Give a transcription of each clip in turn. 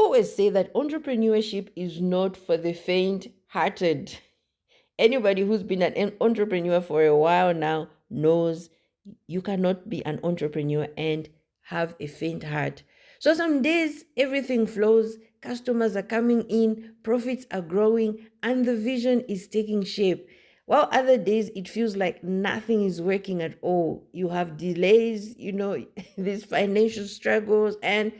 always say that entrepreneurship is not for the faint-hearted. Anybody who's been an entrepreneur for a while now knows you cannot be an entrepreneur and have a faint heart. So some days everything flows, customers are coming in, profits are growing, and the vision is taking shape. While other days it feels like nothing is working at all. You have delays, these financial struggles, and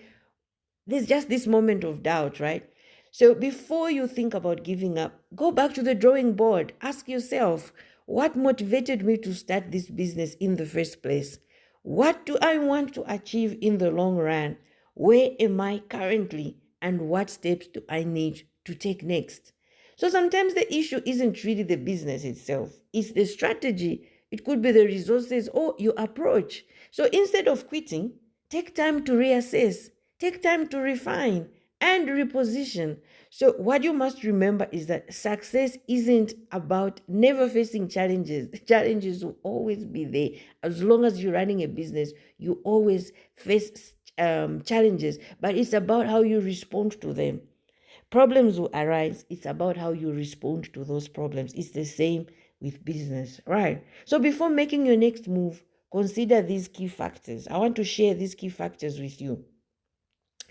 there's just this moment of doubt, right? So before you think about giving up, go back to the drawing board. Ask yourself, what motivated me to start this business in the first place? What do I want to achieve in the long run? Where am I currently? And what steps do I need to take next? So sometimes the issue isn't really the business itself, it's the strategy. It could be the resources or your approach. So instead of quitting, take time to reassess, take time to refine and reposition. So, what you must remember is that success isn't about never facing challenges. Challenges will always be there. As long as you're running a business, you always face challenges, but it's about how you respond to them. Problems will arise. It's about how you respond to those problems. It's the same with business, right? So before making your next move, consider these key factors. I want to share these key factors with you.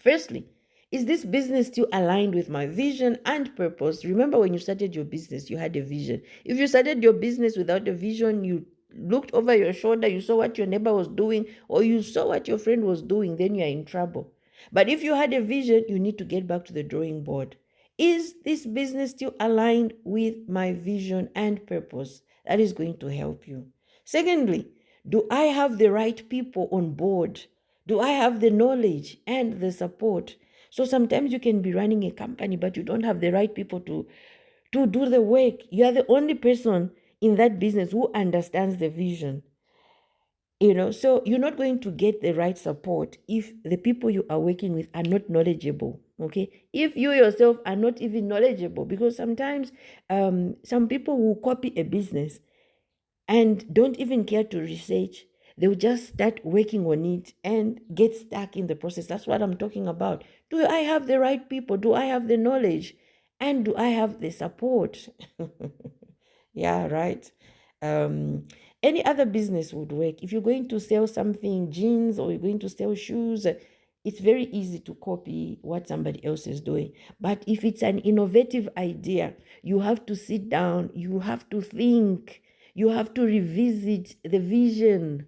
Firstly, is this business still aligned with my vision and purpose? Remember, when you started your business, you had a vision. If you started your business without a vision, you looked over your shoulder, you saw what your neighbor was doing, or you saw what your friend was doing, then you're in trouble. But if you had a vision, you need to get back to the drawing board. Is this business still aligned with my vision and purpose? That is going to help you. Secondly, do I have the right people on board? Do I have the knowledge and the support? So sometimes you can be running a company, but you don't have the right people to do the work. You are the only person in that business who understands the vision. So you're not going to get the right support if the people you are working with are not knowledgeable. Okay, if you yourself are not even knowledgeable, because sometimes some people will copy a business and don't even care to research. They'll just start working on it and get stuck in the process. That's what I'm talking about. Do I have the right people? Do I have the knowledge? And do I have the support? Yeah, right. Um, any other business would work. If you're going to sell something, jeans, or you're going to sell shoes, it's very easy to copy what somebody else is doing. But if it's an innovative idea, you have to sit down, you have to think, you have to revisit the vision.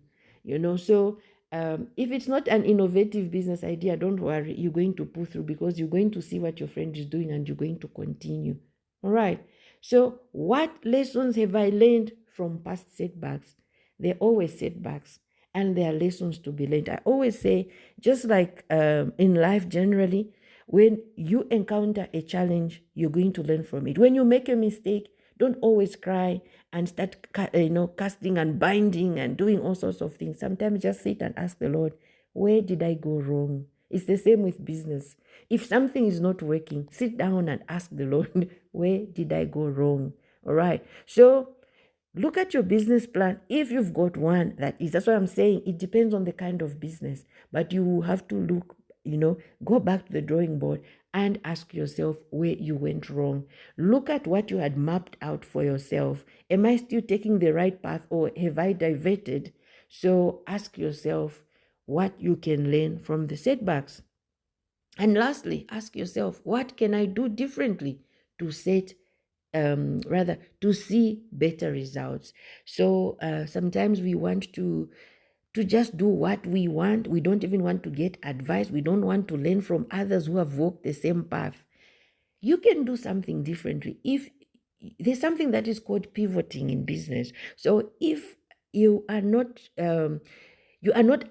So if it's not an innovative business idea, don't worry, you're going to pull through, because you're going to see what your friend is doing and you're going to continue. All right. So what lessons have I learned from past setbacks? They're always setbacks, and there are lessons to be learned. I always say, just like in life generally, when you encounter a challenge, you're going to learn from it. When you make a mistake, don't always cry and start casting and binding and doing all sorts of things. Sometimes just sit and ask the Lord, where did I go wrong? It's the same with business. If something is not working, sit down and ask the Lord, where did I go wrong? All right. So look at your business plan. If you've got one, that's what I'm saying. It depends on the kind of business, but you have to look, go back to the drawing board and ask yourself where you went wrong. Look at what you had mapped out for yourself. Am I still taking the right path, or have I diverted? So ask yourself what you can learn from the setbacks. And lastly, ask yourself, what can I do differently to to see better results? So sometimes we want to just do what we want. We don't even want to get advice. We don't want to learn from others who have walked the same path. You can do something differently. If there's something that is called pivoting in business. So if you are not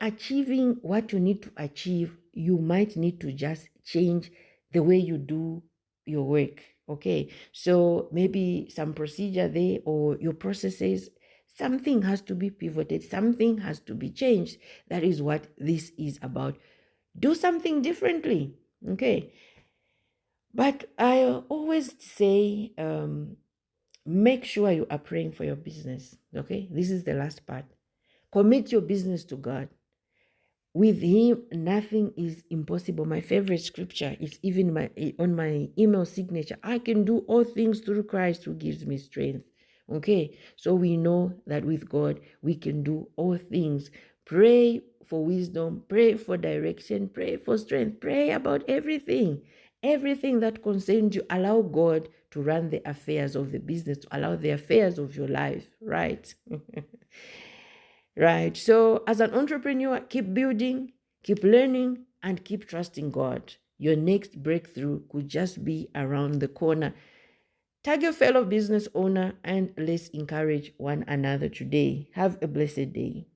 achieving what you need to achieve, you might need to just change the way you do your work. Okay, so maybe some procedure there or your processes, something has to be pivoted, something has to be changed. That is what this is about. Do something differently. Okay, but I always say, make sure you are praying for your business. Okay, this is the last part. Commit your business to God. With him, nothing is impossible. My favorite scripture is even on my email signature. I can do all things through Christ who gives me strength. Okay, so we know that with God, we can do all things. Pray for wisdom, pray for direction, pray for strength, pray about everything. Everything that concerns you, allow God to run the affairs of the business, to allow the affairs of your life, right? Right. So, as an entrepreneur, keep building, keep learning, and keep trusting God. Your next breakthrough could just be around the corner. Tag your fellow business owner and let's encourage one another today. Have a blessed day.